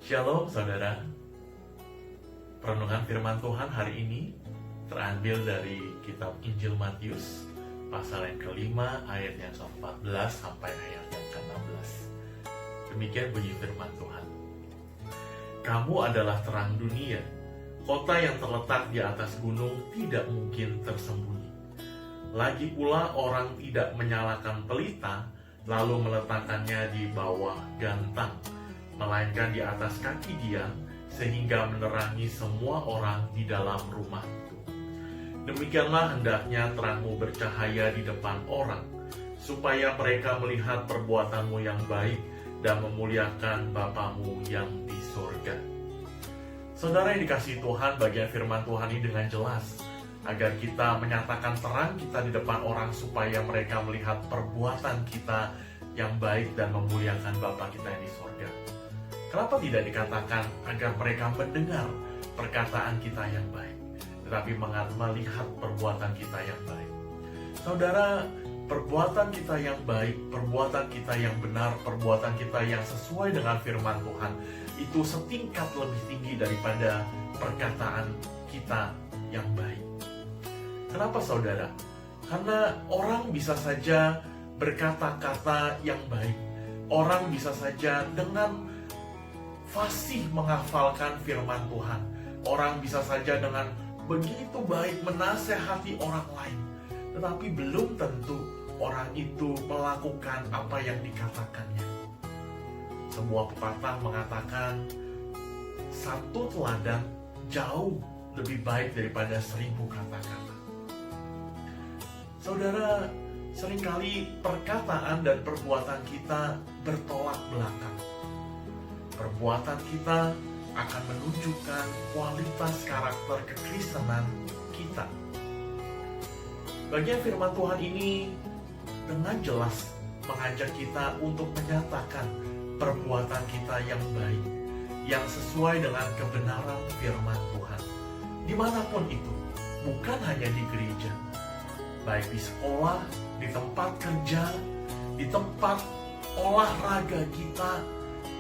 Shalom saudara. Perenungan firman Tuhan hari ini terambil dari kitab Injil Matius pasal yang kelima ayat yang ke-14 sampai ayat yang ke-16. Demikian bunyi firman Tuhan. Kamu adalah terang dunia. Kota yang terletak di atas gunung tidak mungkin tersembunyi. Lagi pula orang tidak menyalakan pelita lalu meletakkannya di bawah gantang, melainkan di atas kaki dia, sehingga menerangi semua orang di dalam rumah itu. Demikianlah hendaknya terangmu bercahaya di depan orang, supaya mereka melihat perbuatanmu yang baik dan memuliakan Bapamu yang di surga. Saudara yang dikasihi Tuhan, bagian firman Tuhan ini dengan jelas, agar kita menyatakan terang kita di depan orang supaya mereka melihat perbuatan kita yang baik dan memuliakan Bapa kita yang di surga. Kenapa tidak dikatakan agar mereka mendengar perkataan kita yang baik, tetapi melihat perbuatan kita yang baik? Saudara, perbuatan kita yang baik, perbuatan kita yang benar, perbuatan kita yang sesuai dengan firman Tuhan, itu setingkat lebih tinggi daripada perkataan kita yang baik. Kenapa saudara? Karena orang bisa saja berkata-kata yang baik. Orang bisa saja dengan fasih menghafalkan firman Tuhan. Orang bisa saja dengan begitu baik menasehati orang lain. Tetapi belum tentu orang itu melakukan apa yang dikatakannya. Sebuah pepatah mengatakan, satu teladan jauh lebih baik daripada 1000 kata-kata. Saudara, seringkali perkataan dan perbuatan kita bertolak belakang. Perbuatan kita akan menunjukkan kualitas karakter kekristenan kita. Bagian firman Tuhan ini dengan jelas mengajak kita untuk menyatakan perbuatan kita yang baik, yang sesuai dengan kebenaran firman Tuhan. Dimanapun itu, bukan hanya di gereja, baik di sekolah, di tempat kerja, di tempat olahraga kita,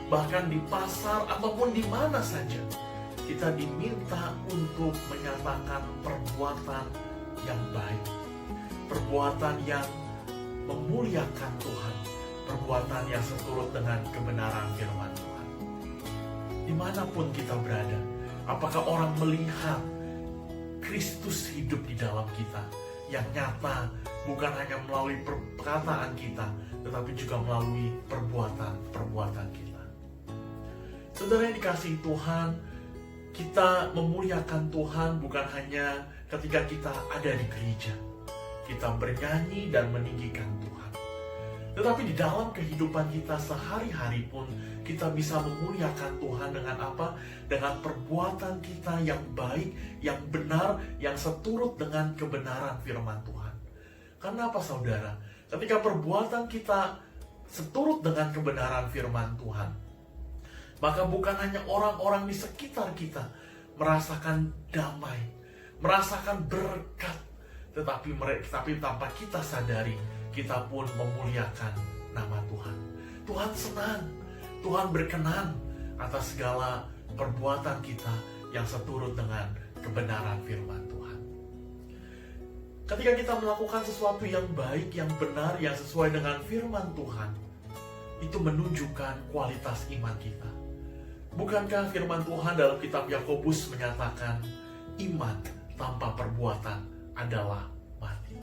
bahkan di pasar ataupun di mana saja, kita diminta untuk menyatakan perbuatan yang baik, perbuatan yang memuliakan Tuhan, perbuatan yang seturut dengan kebenaran firman Tuhan. Dimanapun kita berada, apakah orang melihat Kristus hidup di dalam kita, yang nyata bukan hanya melalui perkataan kita, tetapi juga melalui perbuatan kita. Saudara yang dikasihi Tuhan, kita memuliakan Tuhan bukan hanya ketika kita ada di gereja, kita bernyanyi dan meninggikan Tuhan, tetapi di dalam kehidupan kita sehari-hari pun kita bisa memuliakan Tuhan dengan apa? Dengan perbuatan kita yang baik, yang benar, yang seturut dengan kebenaran firman Tuhan. Karena apa saudara? Ketika perbuatan kita seturut dengan kebenaran firman Tuhan, maka bukan hanya orang-orang di sekitar kita merasakan damai, merasakan berkat, tetapi tanpa kita sadari, kita pun memuliakan nama Tuhan. Tuhan senang, Tuhan berkenan atas segala perbuatan kita yang seturut dengan kebenaran firman Tuhan. Ketika kita melakukan sesuatu yang baik, yang benar, yang sesuai dengan firman Tuhan, itu menunjukkan kualitas iman kita. Bukankah firman Tuhan dalam kitab Yakobus menyatakan, iman tanpa perbuatan adalah mati.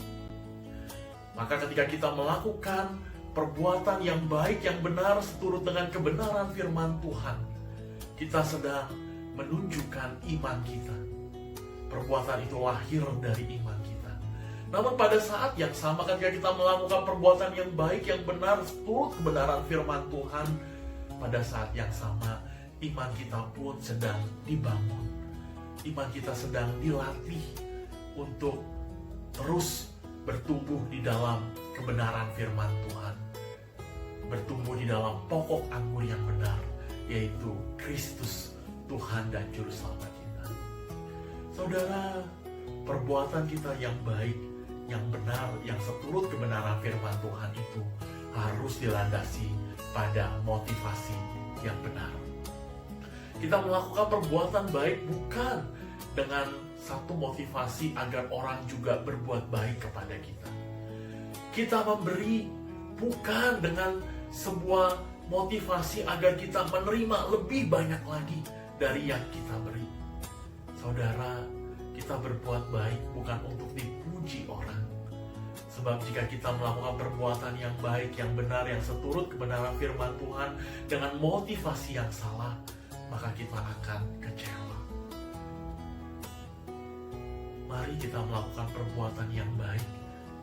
Maka ketika kita melakukan perbuatan yang baik, yang benar, seturut dengan kebenaran firman Tuhan, kita sedang menunjukkan iman kita. Perbuatan itu lahir dari iman kita. Namun pada saat yang sama, ketika kita melakukan perbuatan yang baik, yang benar, seturut kebenaran firman Tuhan, pada saat yang sama, iman kita pun sedang dibangun. Iman kita sedang dilatih untuk terus bertumbuh di dalam kebenaran firman Tuhan, bertumbuh di dalam pokok anggur yang benar, yaitu Kristus, Tuhan dan Juru Selamat kita. Saudara, perbuatan kita yang baik, yang benar, yang seturut kebenaran firman Tuhan itu harus dilandasi pada motivasi yang benar. Kita melakukan perbuatan baik bukan dengan satu motivasi agar orang juga berbuat baik kepada kita. Kita memberi bukan dengan sebuah motivasi agar kita menerima lebih banyak lagi dari yang kita beri. Saudara, kita berbuat baik bukan untuk dipuji orang. Sebab jika kita melakukan perbuatan yang baik, yang benar, yang seturut kebenaran firman Tuhan dengan motivasi yang salah, maka kita akan kecewa. Mari kita melakukan perbuatan yang baik,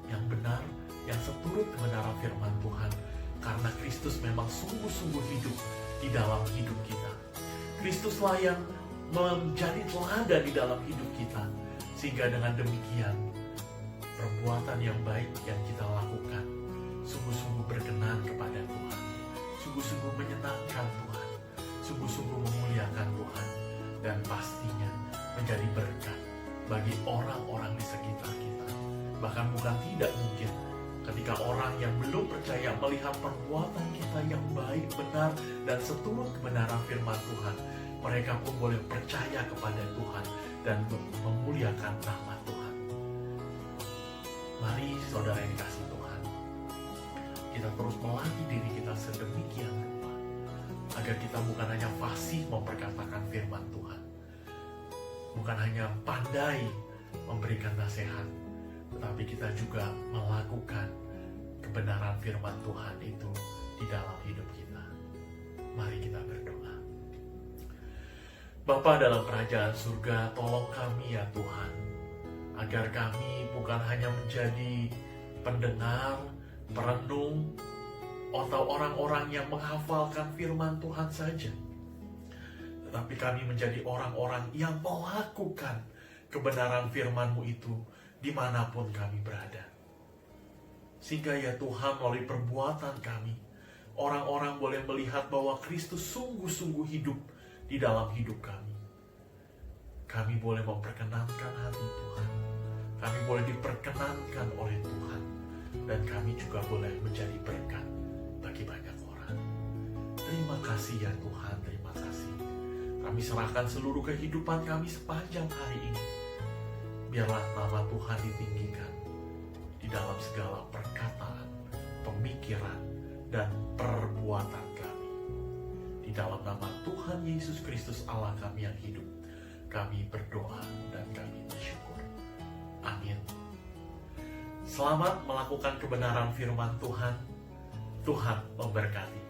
yang benar, yang seturut kebenaran firman Tuhan, karena Kristus memang sungguh-sungguh hidup di dalam hidup kita. Kristuslah yang menjadi teladan di dalam hidup kita, sehingga dengan demikian perbuatan yang baik yang kita lakukan sungguh-sungguh berkenan kepada Tuhan, sungguh-sungguh menyenangkan Tuhan, sungguh-sungguh memuliakan Tuhan, dan pastinya menjadi berkat bagi orang-orang di sekitar kita. Bahkan bukan tidak mungkin ketika orang yang belum percaya melihat perbuatan kita yang baik, benar, dan seturut kebenaran firman Tuhan, mereka pun boleh percaya kepada Tuhan dan memuliakan nama Tuhan. Mari saudara yang dikasihi Tuhan, kita terus melatih diri kita sedemikian rupa, agar kita bukan hanya fasih memperkatakan firman Tuhan, bukan hanya pandai memberikan nasihat, tetapi kita juga melakukan kebenaran firman Tuhan itu di dalam hidup kita. Mari kita berdoa. Bapa dalam kerajaan surga, tolong kami ya Tuhan, agar kami bukan hanya menjadi pendengar, perenung, atau orang-orang yang menghafalkan firman Tuhan saja, tetapi kami menjadi orang-orang yang melakukan kebenaran firman-Mu itu dimanapun kami berada. Sehingga ya Tuhan, melalui perbuatan kami, orang-orang boleh melihat bahwa Kristus sungguh-sungguh hidup di dalam hidup kami. Kami boleh memperkenankan hati Tuhan, kami boleh diperkenankan oleh Tuhan, dan kami juga boleh menjadi berkat bagi banyak orang. Terima kasih ya Tuhan, terima kasih. Kami serahkan seluruh kehidupan kami sepanjang hari ini. Biarlah nama Tuhan ditinggikan di dalam segala perkataan, pemikiran, dan perbuatan kami. Di dalam nama Tuhan Yesus Kristus Allah kami yang hidup, kami berdoa dan kami bersyukur. Amin. Selamat melakukan kebenaran firman Tuhan. Tuhan memberkati.